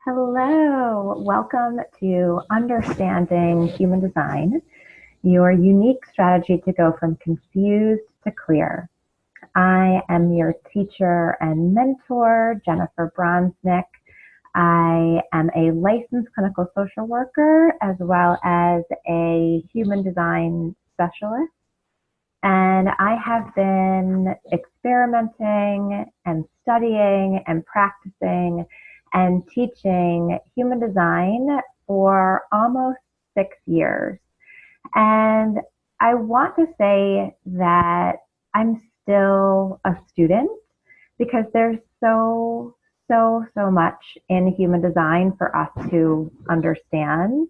Hello, welcome to Understanding Human Design, your unique strategy to go from confused to clear. I am your teacher and mentor, Jennifer Bronsnick. I am a licensed clinical social worker as well as a human design specialist. And I have been experimenting and studying and practicing and teaching human design for almost 6 years. And I want to say that I'm still a student because there's so much in human design for us to understand.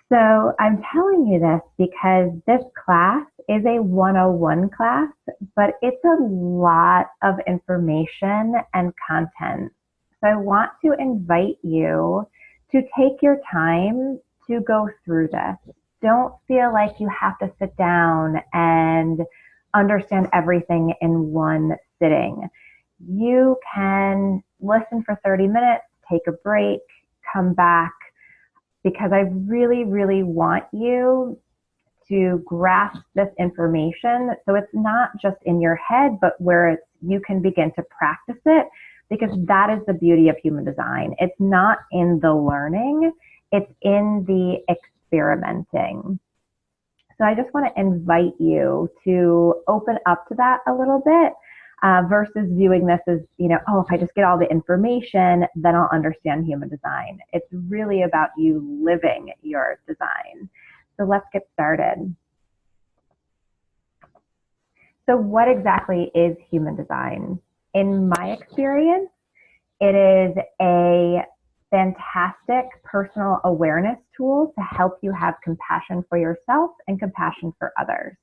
So I'm telling you this because this class is a 101 class, but it's a lot of information and content. So I want to invite you to take your time to go through this. Don't feel like you have to sit down and understand everything in one sitting. You can listen for 30 minutes, take a break, come back, because I really want you to grasp this information so it's not just in your head, but where you can begin to practice it, because that is the beauty of human design. It's not in the learning, it's in the experimenting. So I just want to invite you to open up to that a little bit versus viewing this as, oh, if I just get all the information, then I'll understand human design. It's really about you living your design. So let's get started. So what exactly is human design? In my experience, it is a fantastic personal awareness tool to help you have compassion for yourself and compassion for others.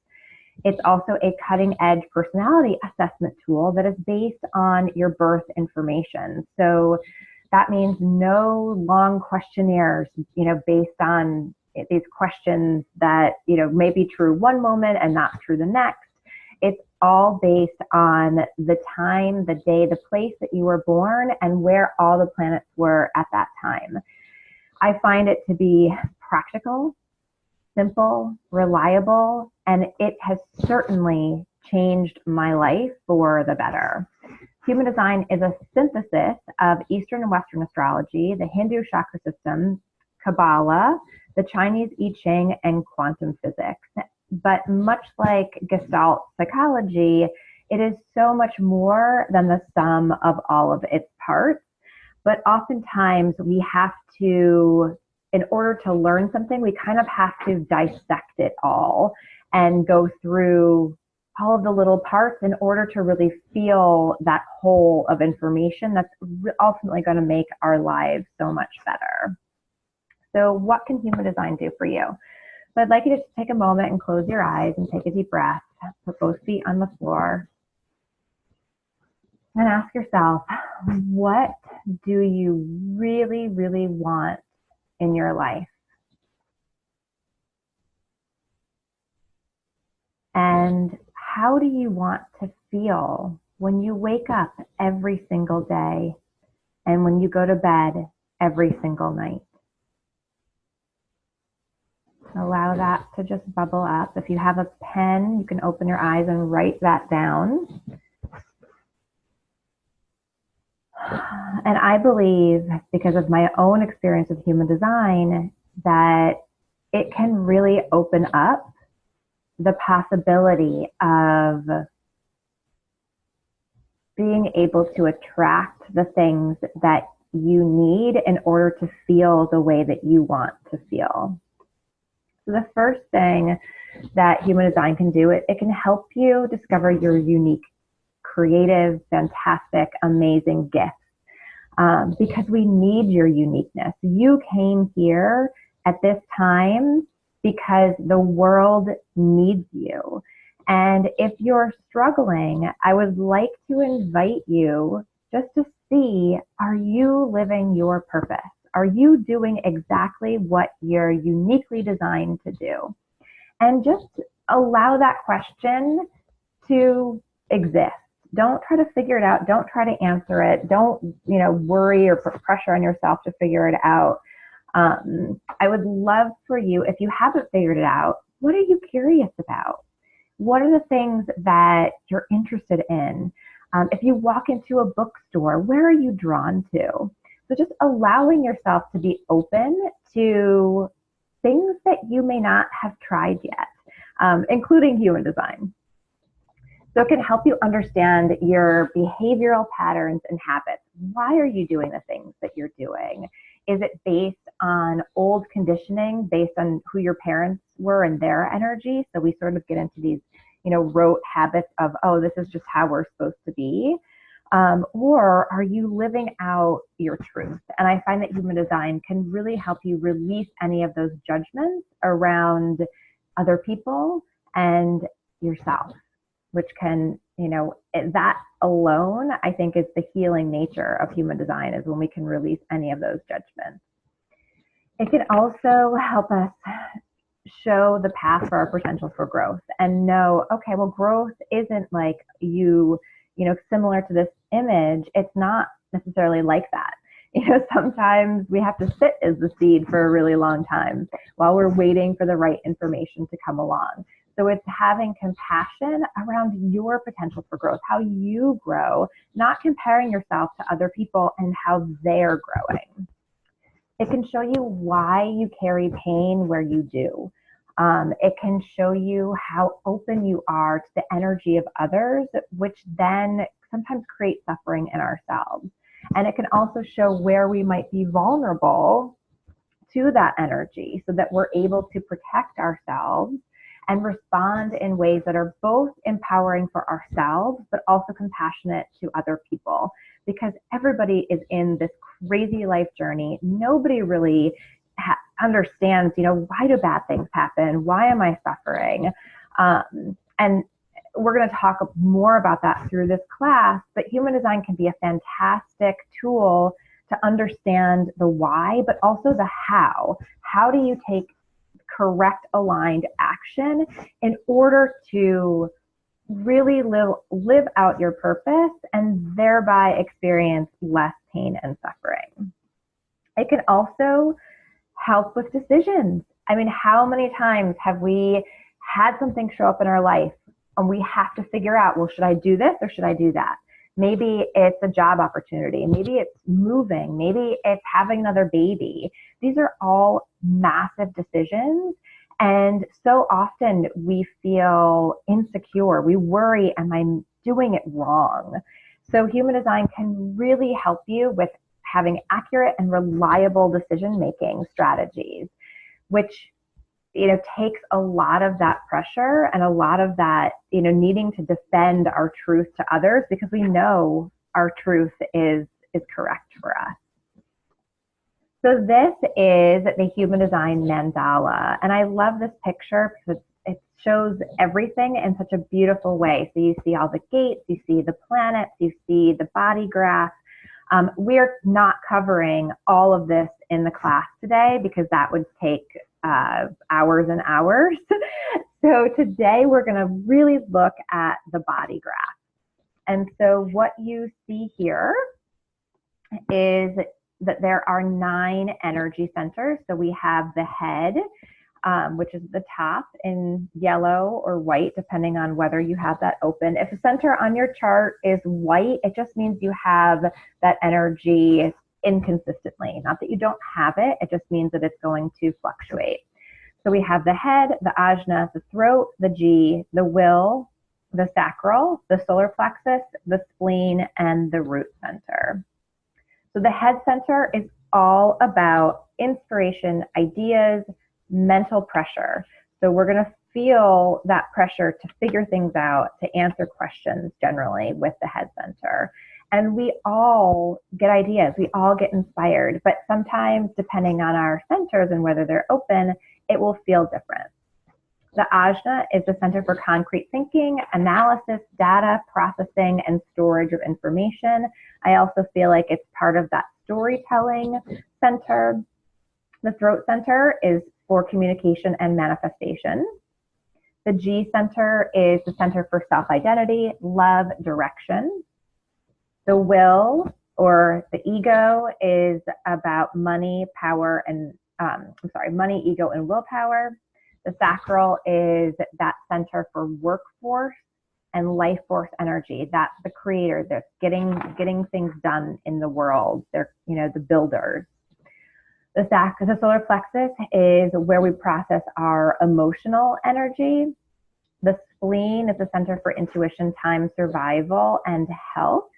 It's also a cutting-edge personality assessment tool that is based on your birth information. So that means no long questionnaires, based on these questions that, may be true one moment and not true the next. It's all based on the time, the day, the place that you were born, and where all the planets were at that time. I find it to be practical, simple, reliable, and it has certainly changed my life for the better. Human design is a synthesis of Eastern and Western astrology, the Hindu chakra system, Kabbalah, the Chinese I Ching, and quantum physics. But much like Gestalt psychology, it is so much more than the sum of all of its parts. But oftentimes we have to, in order to learn something, we kind of have to dissect it all and go through all of the little parts in order to really feel that whole of information that's ultimately going to make our lives so much better. So what can human design do for you? So I'd like you to just take a moment and close your eyes and take a deep breath. Put both feet on the floor. And ask yourself, what do you really want in your life? And how do you want to feel when you wake up every single day and when you go to bed every single night? Allow that to just bubble up. If you have a pen, you can open your eyes and write that down. And I believe, because of my own experience with human design, that it can really open up the possibility of being able to attract the things that you need in order to feel the way that you want to feel. So the first thing that human design can do, it can help you discover your unique, creative, fantastic, amazing gifts. Because we need your uniqueness. You came here at this time because the world needs you. And if you're struggling, I would like to invite you just to see, are you living your purpose? Are you doing exactly what you're uniquely designed to do? And just allow that question to exist. Don't try to figure it out. Don't try to answer it. Don't, worry or put pressure on yourself to figure it out. I would love for you, if you haven't figured it out, what are you curious about? What are the things that you're interested in? If you walk into a bookstore, where are you drawn to? So just allowing yourself to be open to things that you may not have tried yet, including human design. So it can help you understand your behavioral patterns and habits. Why are you doing the things that you're doing? Is it based on old conditioning, based on who your parents were and their energy? So we sort of get into these, rote habits of, oh, this is just how we're supposed to be. Or are you living out your truth? And I find that human design can really help you release any of those judgments around other people and yourself, which can, that alone, I think, is the healing nature of human design, is when we can release any of those judgments. It can also help us show the path for our potential for growth and know, okay, well, growth isn't like similar to this image. It's not necessarily like that. Sometimes we have to sit as the seed for a really long time while we're waiting for the right information to come along. So it's having compassion around your potential for growth, how you grow, not comparing yourself to other people and how they're growing. It can show you why you carry pain where you do. It can show you how open you are to the energy of others, which then sometimes creates suffering in ourselves. And it can also show where we might be vulnerable to that energy so that we're able to protect ourselves and respond in ways that are both empowering for ourselves, but also compassionate to other people. Because everybody is in this crazy life journey. Nobody really understands, why do bad things happen? Why am I suffering? And we're going to talk more about that through this class, but human design can be a fantastic tool to understand the why, but also the how. How do you take correct aligned action in order to really live out your purpose and thereby experience less pain and suffering? It can also help with decisions. I mean, how many times have we had something show up in our life and we have to figure out, well, should I do this or should I do that? Maybe it's a job opportunity. Maybe it's moving. Maybe it's having another baby. These are all massive decisions. And so often we feel insecure. We worry, am I doing it wrong? So human design can really help you with having accurate and reliable decision-making strategies, which takes a lot of that pressure and a lot of that, needing to defend our truth to others because we know our truth is correct for us. So this is the human design mandala. And I love this picture because it shows everything in such a beautiful way. So you see all the gates, you see the planets, you see the body graph. We're not covering all of this in the class today because that would take hours and hours. So today we're going to really look at the body graph. And so what you see here is that there are 9 energy centers. So we have the head, which is the top in yellow or white, depending on whether you have that open. If the center on your chart is white, it just means you have that energy inconsistently. Not that you don't have it, it just means that it's going to fluctuate. So we have the head, the ajna, the throat, the G, the will, the sacral, the solar plexus, the spleen, and the root center. So the head center is all about inspiration, ideas, mental pressure. So we're going to feel that pressure to figure things out, to answer questions generally with the head center. And we all get ideas, we all get inspired, but sometimes depending on our centers and whether they're open, it will feel different. The ajna is the center for concrete thinking, analysis, data, processing, and storage of information. I also feel like it's part of that storytelling center. The throat center is for communication and manifestation. The G center is the center for self-identity, love, direction. The will or the ego is about money, power, and money, ego, and willpower. The sacral is that center for workforce and life force energy. That's the creator. That's getting things done in the world. They're, the builders. The solar plexus is where we process our emotional energy. The spleen is the center for intuition, time, survival, and health.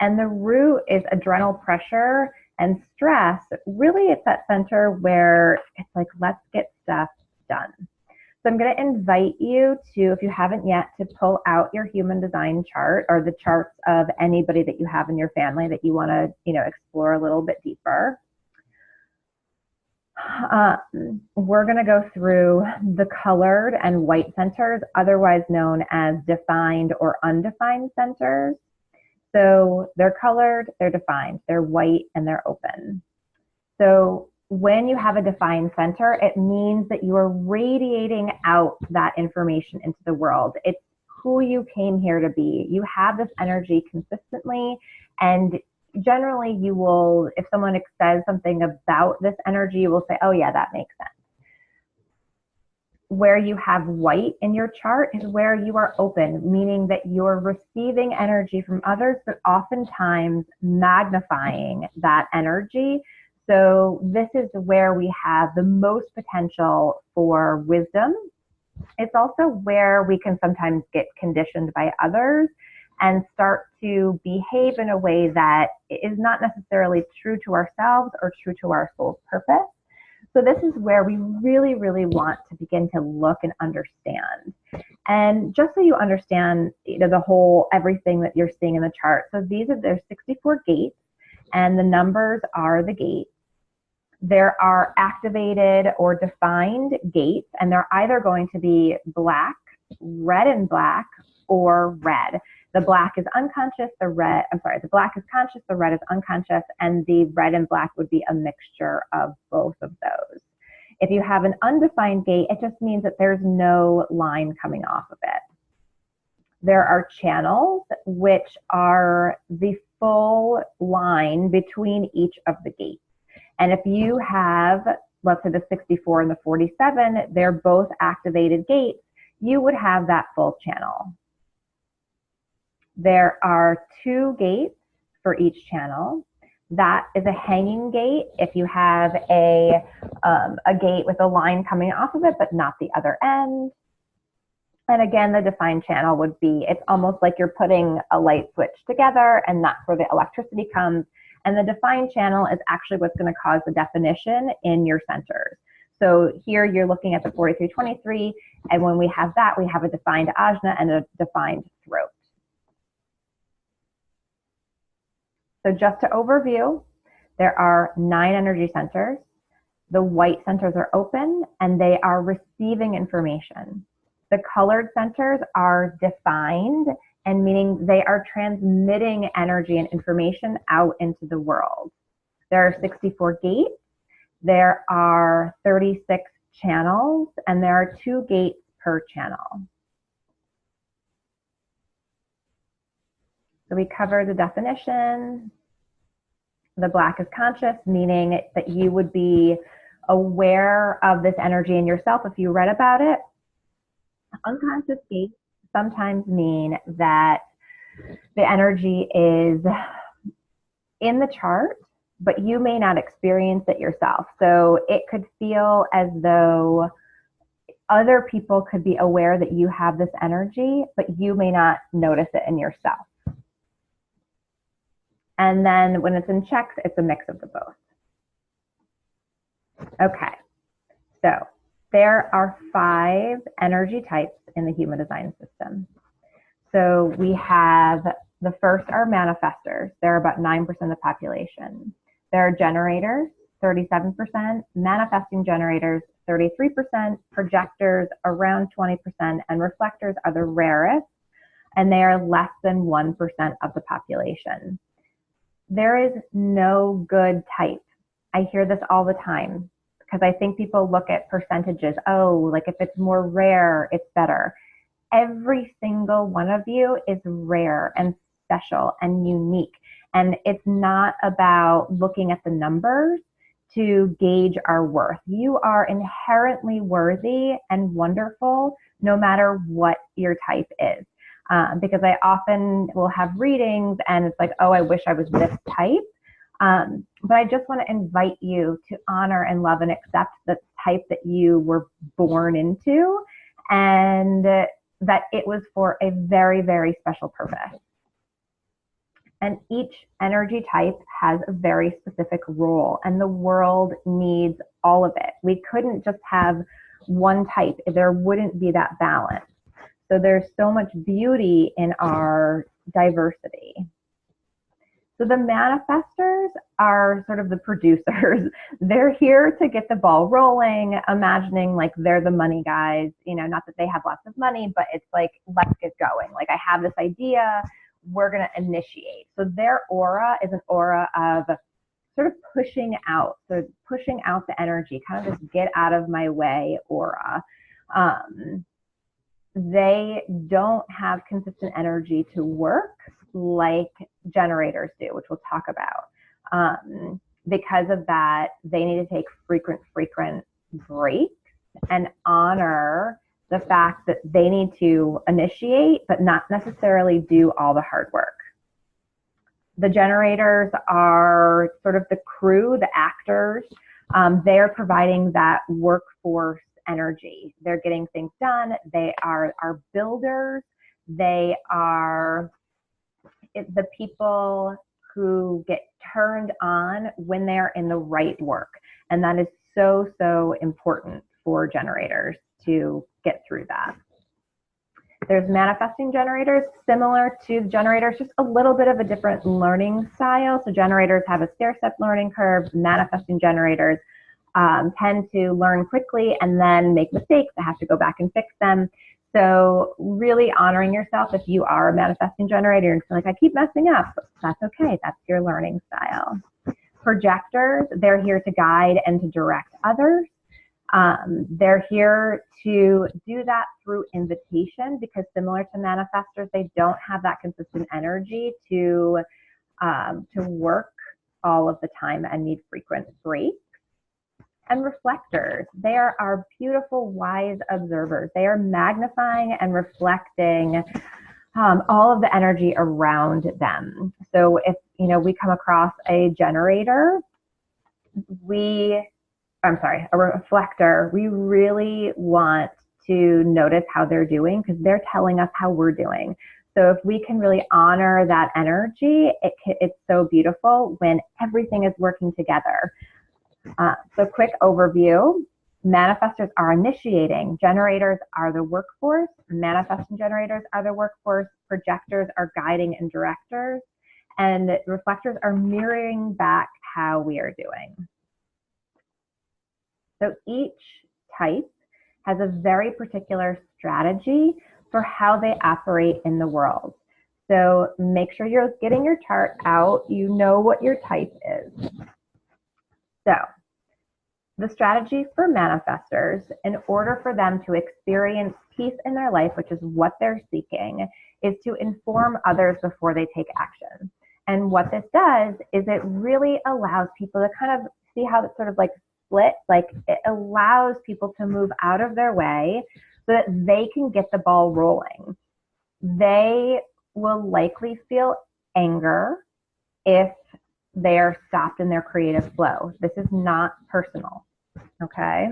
And the root is adrenal pressure and stress. Really, it's that center where it's like, let's get stuff done. So I'm going to invite you to, if you haven't yet, to pull out your human design chart or the charts of anybody that you have in your family that you want to, explore a little bit deeper. We're going to go through the colored and white centers, otherwise known as defined or undefined centers. So they're colored, they're defined, they're white, and they're open. So when you have a defined center, it means that you are radiating out that information into the world. It's who you came here to be. You have this energy consistently, and generally you will, if someone says something about this energy, you will say, oh yeah, that makes sense. Where you have white in your chart is where you are open, meaning that you're receiving energy from others, but oftentimes magnifying that energy. So this is where we have the most potential for wisdom. It's also where we can sometimes get conditioned by others and start to behave in a way that is not necessarily true to ourselves or true to our soul's purpose. So this is where we really, really want to begin to look and understand. And just so you understand, the whole, everything that you're seeing in the chart. So there's 64 gates, and the numbers are the gates. There are activated or defined gates, and they're either going to be black, red and black, or red. The black is unconscious, the black is conscious, the red is unconscious, and the red and black would be a mixture of both of those. If you have an undefined gate, it just means that there's no line coming off of it. There are channels, which are the full line between each of the gates. And if you have, let's say the 64 and the 47, they're both activated gates, you would have that full channel. There are 2 gates for each channel. That is a hanging gate if you have a gate with a line coming off of it, but not the other end. And again, the defined channel would be, it's almost like you're putting a light switch together, and that's where the electricity comes. And the defined channel is actually what's going to cause the definition in your centers. So here you're looking at the 4323, and when we have that, we have a defined ajna and a defined throat. So just to overview, there are 9 energy centers. The white centers are open, and they are receiving information. The colored centers are defined, and meaning they are transmitting energy and information out into the world. There are 64 gates. There are 36 channels, and there are 2 gates per channel. So we covered the definition. The black is conscious, meaning that you would be aware of this energy in yourself if you read about it. Unconscious gates sometimes mean that the energy is in the chart, but you may not experience it yourself. So it could feel as though other people could be aware that you have this energy, but you may not notice it in yourself. And then when it's in checks, it's a mix of the both. Okay, so there are 5 energy types in the human design system. So we have, the first are manifestors. They're about 9% of the population. There are generators, 37%, manifesting generators, 33%, projectors, around 20%, and reflectors are the rarest, and they are less than 1% of the population. There is no good type. I hear this all the time. because I think people look at percentages. Oh, like if it's more rare, it's better. Every single one of you is rare and special and unique. And it's not about looking at the numbers to gauge our worth. You are inherently worthy and wonderful no matter what your type is. Because I often will have readings and it's like, oh, I wish I was this type. But I just want to invite you to honor and love and accept the type that you were born into, and that it was for a very, very special purpose. And each energy type has a very specific role, and the world needs all of it. We couldn't just have one type. There wouldn't be that balance. So there's so much beauty in our diversity. So the manifestors are sort of the producers. They're here to get the ball rolling, imagining like they're the money guys, you know, not that they have lots of money, but it's like, let's get going. Like I have this idea, we're going to initiate. So their aura is an aura of sort of pushing out. So pushing out the energy, kind of this get out of my way aura. They don't have consistent energy to work like generators do, which we'll talk about. Because of that, they need to take frequent breaks and honor the fact that they need to initiate, but not necessarily do all the hard work. The generators are sort of the crew, the actors. They're providing that workforce energy. They're getting things done. They are builders. They are the people who get turned on when they're in the right work. And that is so, so important for generators to get through that. There's manifesting generators, similar to generators, just a little bit of a different learning style. So generators have a stair-step learning curve. Manifesting generators tend to learn quickly and then make mistakes. They have to go back and fix them. So really honoring yourself. If you are a manifesting generator and feel like I keep messing up, that's okay. That's your learning style. Projectors, they're here to guide and to direct others. They're here to do that through invitation, because similar to manifestors, they don't have that consistent energy to work all of the time and need frequent breaks. And reflectors, they are our beautiful, wise observers. They are magnifying and reflecting all of the energy around them. So if we come across a generator, a reflector, we really want to notice how they're doing, because they're telling us how we're doing. So if we can really honor that energy, it's so beautiful when everything is working together. So quick overview, manifestors are initiating, generators are the workforce, manifesting generators are the workforce, projectors are guiding and directors, and reflectors are mirroring back how we are doing. So each type has a very particular strategy for how they operate in the world. So make sure you're getting your chart out, you know what your type is. So the strategy for manifestors, in order for them to experience peace in their life, which is what they're seeking, is to inform others before they take action. And what this does is it really allows people to kind of see how it's sort of like split, like it allows people to move out of their way so that they can get the ball rolling. They will likely feel anger if they are stopped in their creative flow. This is not personal, okay?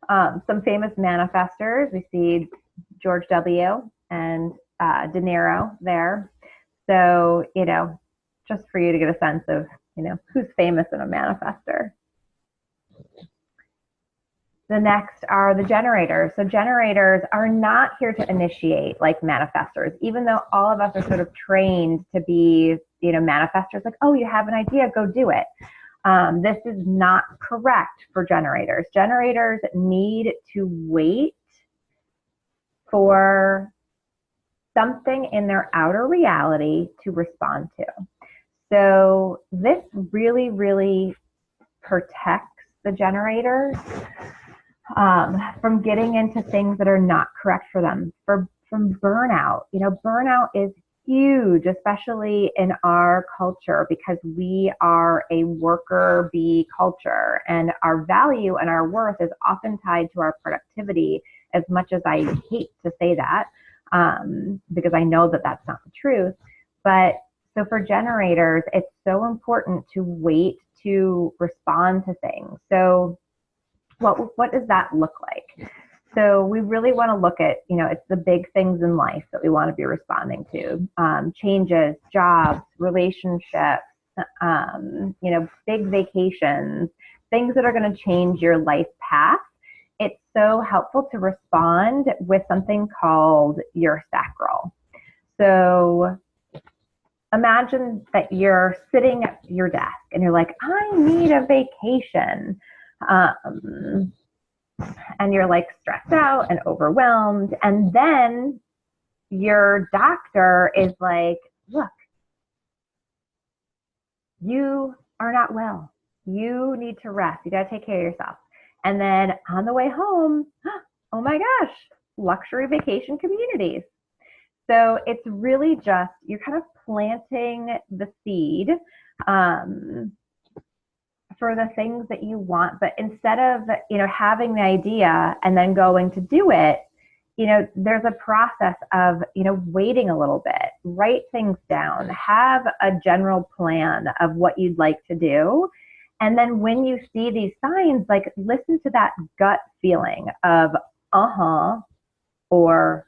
Some famous manifestors, we see George W. and De Niro there. So, just for you to get a sense of, who's famous in a manifestor. The next are the generators. So generators are not here to initiate like manifestors, even though all of us are sort of trained to be, manifestors, like, oh, you have an idea, go do it. This is not correct for generators. Generators need to wait for something in their outer reality to respond to. So this really, really protects the generators from getting into things that are not correct for them, from burnout. Burnout is huge, especially in our culture, because we are a worker bee culture, and our value and our worth is often tied to our productivity, as much as I hate to say that, because I know that that's not the truth. But so for generators, it's so important to wait to respond to things. So what does that look like? So we really want to look at, it's the big things in life that we want to be responding to. Changes, jobs, relationships, big vacations, things that are going to change your life path. It's so helpful to respond with something called your sacral. So imagine that you're sitting at your desk and you're like, I need a vacation. And you're like stressed out and overwhelmed. And then your doctor is like, look, you are not well. You need to rest. You got to take care of yourself. And then on the way home, oh my gosh, luxury vacation communities. So it's really just, you're kind of planting the seed for the things that you want. But instead of, having the idea and then going to do it, there's a process of, waiting a little bit, write things down, have a general plan of what you'd like to do. And then when you see these signs, like listen to that gut feeling of or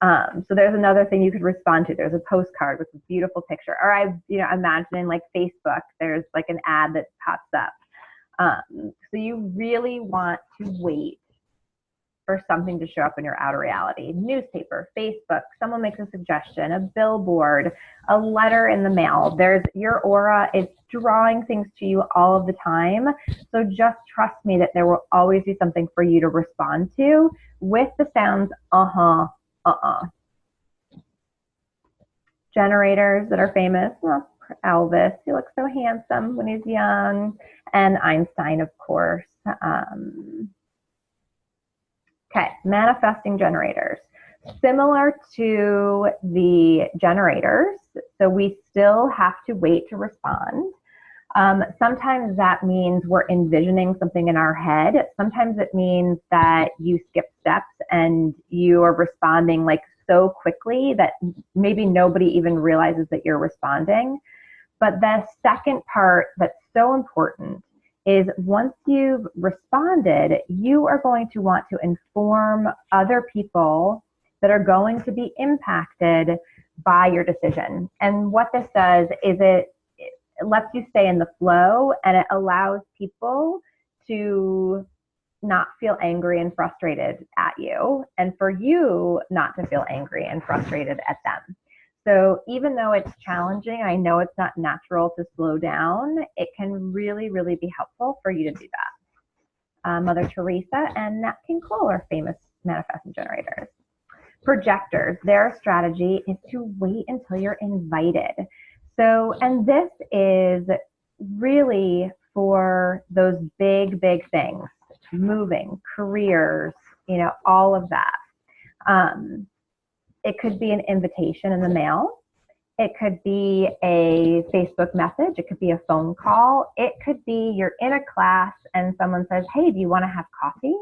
so there's another thing you could respond to. There's a postcard with a beautiful picture. Or imagining like Facebook, there's like an ad that pops up. So you really want to wait for something to show up in your outer reality. Newspaper, Facebook, someone makes a suggestion, a billboard, a letter in the mail. Your aura is drawing things to you all of the time. So just trust me that there will always be something for you to respond to with the sounds Generators that are famous, well, Elvis, he looks so handsome when he's young, and Einstein, of course. Okay, manifesting generators. Similar to the generators, so we still have to wait to respond. Sometimes that means we're envisioning something in our head. Sometimes it means that you skip steps and you are responding like so quickly that maybe nobody even realizes that you're responding. But the second part that's so important is once you've responded, you are going to want to inform other people that are going to be impacted by your decision. And what this does is it lets you stay in the flow, and it allows people to not feel angry and frustrated at you, and for you not to feel angry and frustrated at them. So even though it's challenging, I know it's not natural to slow down, it can really, really be helpful for you to do that. Mother Teresa and Nat King Cole are famous manifesting generators. Projectors, their strategy is to wait until you're invited. So, and this is really for those big, big things, moving, careers, all of that. It could be an invitation in the mail. It could be a Facebook message. It could be a phone call. It could be you're in a class and someone says, hey, do you want to have coffee?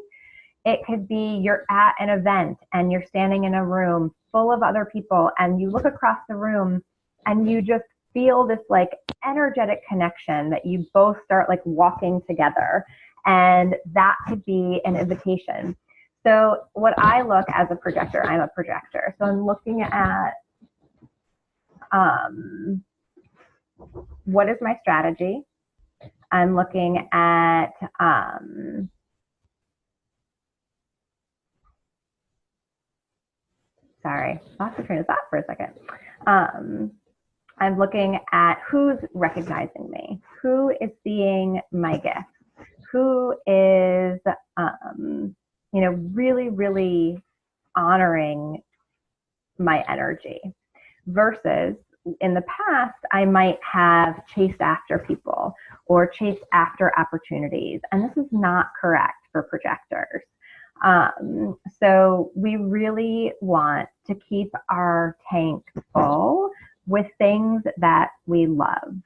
It could be you're at an event and you're standing in a room full of other people and you look across the room and you just feel this like energetic connection that you both start like walking together, and that could be an invitation. So what I look as a projector, I'm a projector. So I'm looking at what is my strategy? I'm looking at sorry, lost the train of thought for a second. I'm looking at who's recognizing me, who is seeing my gifts, who is, really, really honoring my energy, versus in the past, I might have chased after people or chased after opportunities, and this is not correct for projectors. So we really want to keep our tank full with things that we love.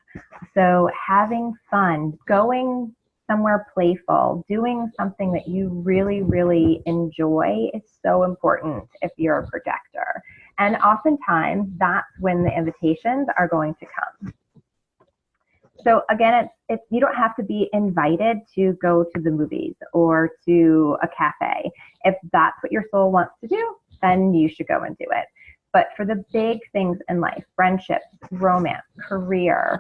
So having fun, going somewhere playful, doing something that you really, really enjoy is so important if you're a projector. And oftentimes that's when the invitations are going to come. So again, you don't have to be invited to go to the movies or to a cafe. If that's what your soul wants to do, then you should go and do it. But for the big things in life, friendships, romance, career,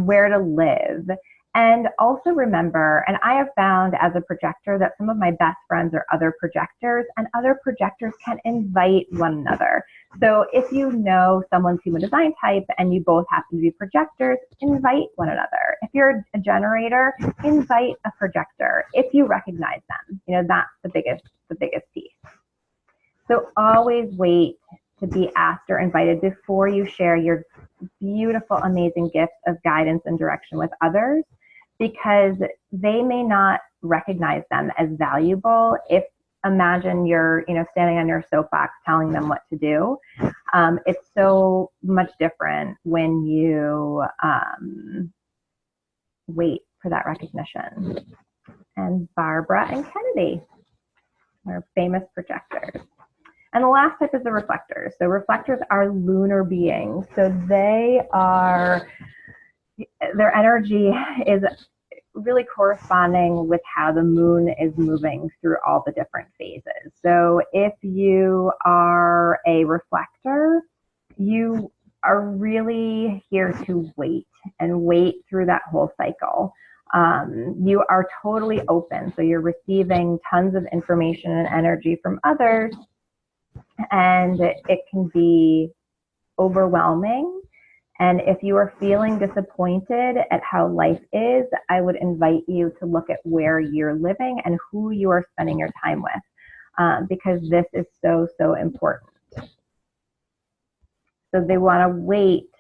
where to live, and also remember, and I have found as a projector that some of my best friends are other projectors, and other projectors can invite one another. So if you know someone's human design type and you both happen to be projectors, invite one another. If you're a generator, invite a projector if you recognize them. You know, that's the biggest piece. So always wait to be asked or invited before you share your beautiful, amazing gifts of guidance and direction with others, because they may not recognize them as valuable. If imagine you're, standing on your soapbox telling them what to do. It's so much different when you wait for that recognition. And Barbara and Kennedy are famous projectors. And the last type is the reflectors. So reflectors are lunar beings. So their energy is really corresponding with how the moon is moving through all the different phases. So if you are a reflector, you are really here to wait through that whole cycle. You are totally open. So you're receiving tons of information and energy from others, and it can be overwhelming. And if you are feeling disappointed at how life is, I would invite you to look at where you're living and who you are spending your time with, because this is so, so important. So they want to wait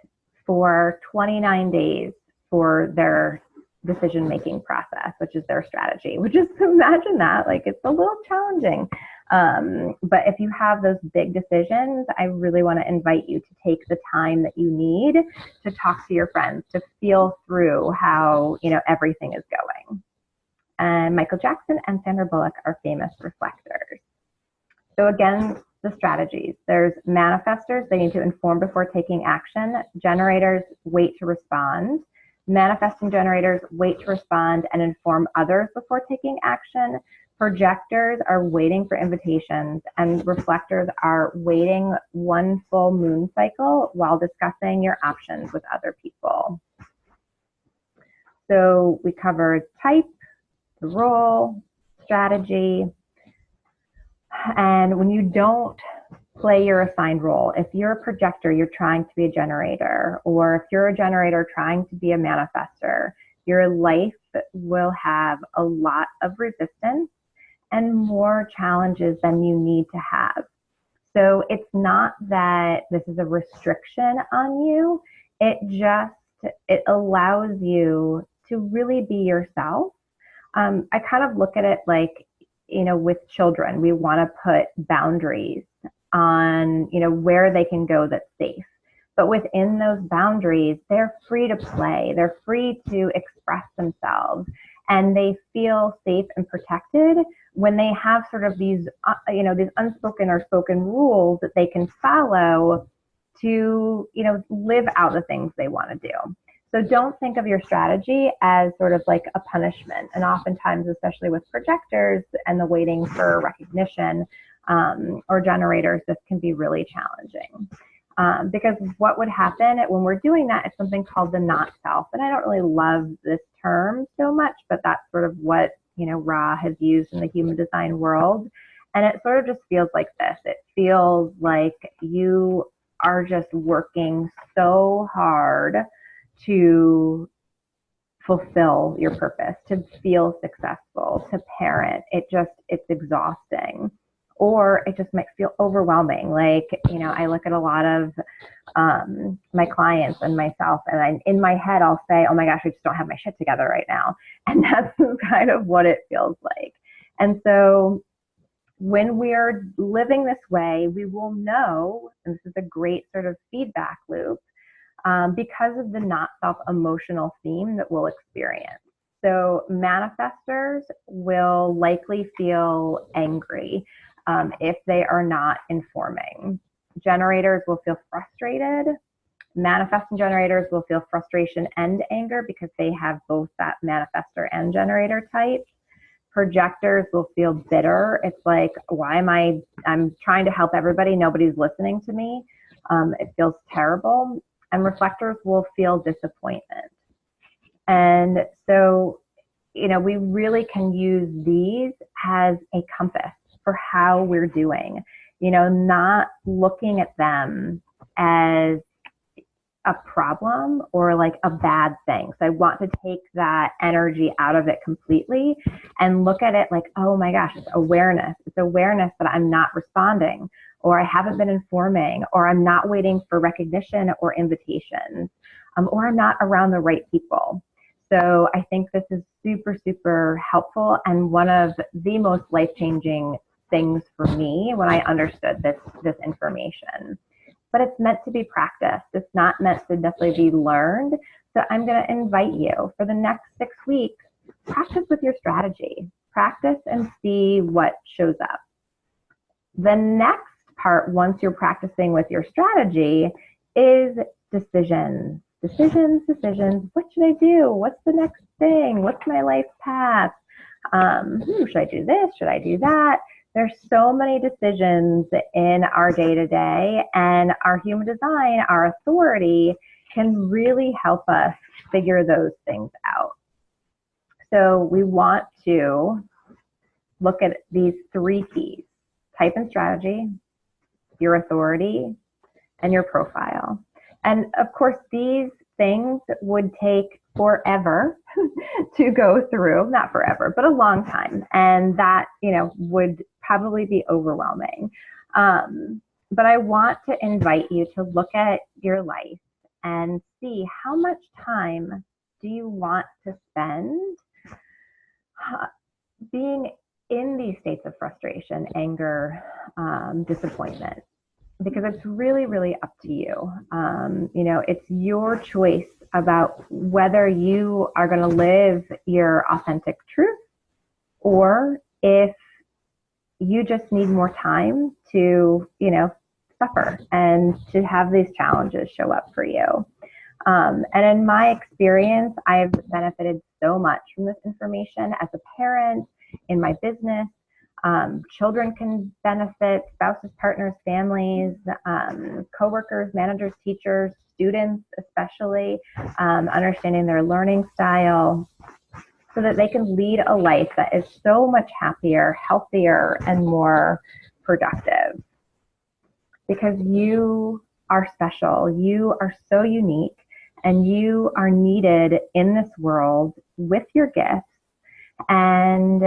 for 29 days for their decision-making process, which is their strategy, which is, imagine that, like, it's a little challenging. But if you have those big decisions, I really want to invite you to take the time that you need to talk to your friends, to feel through how, everything is going. And Michael Jackson and Sandra Bullock are famous reflectors. So again, the strategies. There's manifestors. They need to inform before taking action. Generators wait to respond. Manifesting generators wait to respond and inform others before taking action. Projectors are waiting for invitations, and reflectors are waiting one full moon cycle while discussing your options with other people. So we covered type, the role, strategy, and when you don't play your assigned role, if you're a projector, you're trying to be a generator, or if you're a generator trying to be a manifestor, your life will have a lot of resistance and more challenges than you need to have. So it's not that this is a restriction on you, it allows you to really be yourself. I kind of look at it like, with children, we want to put boundaries on, where they can go that's safe. But within those boundaries, they're free to play, they're free to express themselves, and they feel safe and protected when they have sort of these, these unspoken or spoken rules that they can follow to, live out the things they want to do. So don't think of your strategy as sort of like a punishment. And oftentimes, especially with projectors and the waiting for recognition, or generators, this can be really challenging. Because what would happen when we're doing that is something called the not self. And I don't really love this term so much, but that's sort of what, Ra has used in the human design world. And it sort of just feels like this. It feels like you are just working so hard to fulfill your purpose, to feel successful, to parent. It's exhausting. or it just might feel overwhelming. Like, I look at a lot of my clients and myself, and in my head, I'll say, oh my gosh, I just don't have my shit together right now. And that's kind of what it feels like. And so when we're living this way, we will know, and this is a great sort of feedback loop, because of the not self emotional theme that we'll experience. So manifestors will likely feel angry if they are not informing. Generators will feel frustrated. Manifesting generators will feel frustration and anger because they have both that manifestor and generator type. Projectors will feel bitter. It's like, I'm trying to help everybody. Nobody's listening to me. It feels terrible. And reflectors will feel disappointment. And so, we really can use these as a compass for how we're doing, not looking at them as a problem or like a bad thing. So I want to take that energy out of it completely and look at it like, oh my gosh, it's awareness. It's awareness that I'm not responding, or I haven't been informing, or I'm not waiting for recognition or invitations, or I'm not around the right people. So I think this is super, super helpful and one of the most life-changing things for me when I understood this information. But it's meant to be practiced. It's not meant to necessarily be learned. So I'm going to invite you for the next 6 weeks, practice with your strategy. Practice and see what shows up. The next part, once you're practicing with your strategy, is decisions. Decisions. What should I do? What's the next thing? What's my life path? Should I do this? Should I do that? There's so many decisions in our day-to-day, and our human design, our authority, can really help us figure those things out. So we want to look at these 3 keys: type and strategy, your authority, and your profile. And of course, these things would take forever to go through, not forever, but a long time. And that, would probably be overwhelming. But I want to invite you to look at your life and see how much time do you want to spend being in these states of frustration, anger, disappointment. Because it's really, really up to you. It's your choice about whether you are going to live your authentic truth, or if you just need more time to, suffer and to have these challenges show up for you. And in my experience, I've benefited so much from this information as a parent, in my business. Children can benefit, spouses, partners, families, coworkers, managers, teachers, students, especially, understanding their learning style so that they can lead a life that is so much happier, healthier, and more productive. Because you are special, you are so unique, and you are needed in this world with your gifts. And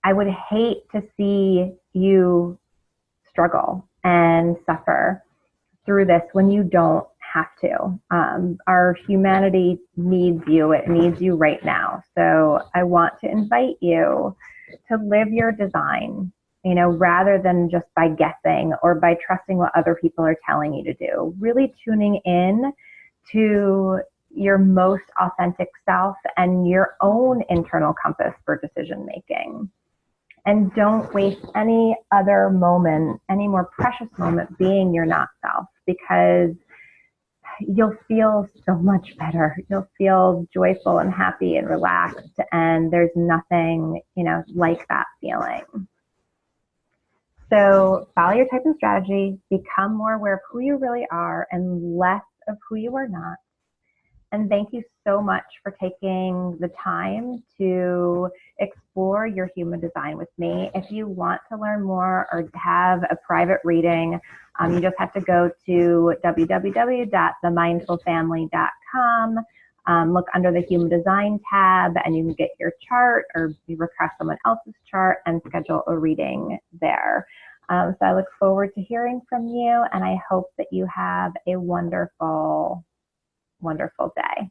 I would hate to see you struggle and suffer through this when you don't have to. Our humanity needs you. It needs you right now. So I want to invite you to live your design, rather than just by guessing or by trusting what other people are telling you to do. Really tuning in to your most authentic self and your own internal compass for decision making. And don't waste any other moment, any more precious moment being your not self, because you'll feel so much better. You'll feel joyful and happy and relaxed, and there's nothing, like that feeling. So follow your type and strategy, become more aware of who you really are and less of who you are not. And thank you so much for taking the time to explore your human design with me. If you want to learn more or have a private reading, you just have to go to www.themindfulfamily.com. look under the Human Design tab and you can get your chart or you request someone else's chart and schedule a reading there. So I look forward to hearing from you, and I hope that you have a wonderful, wonderful day.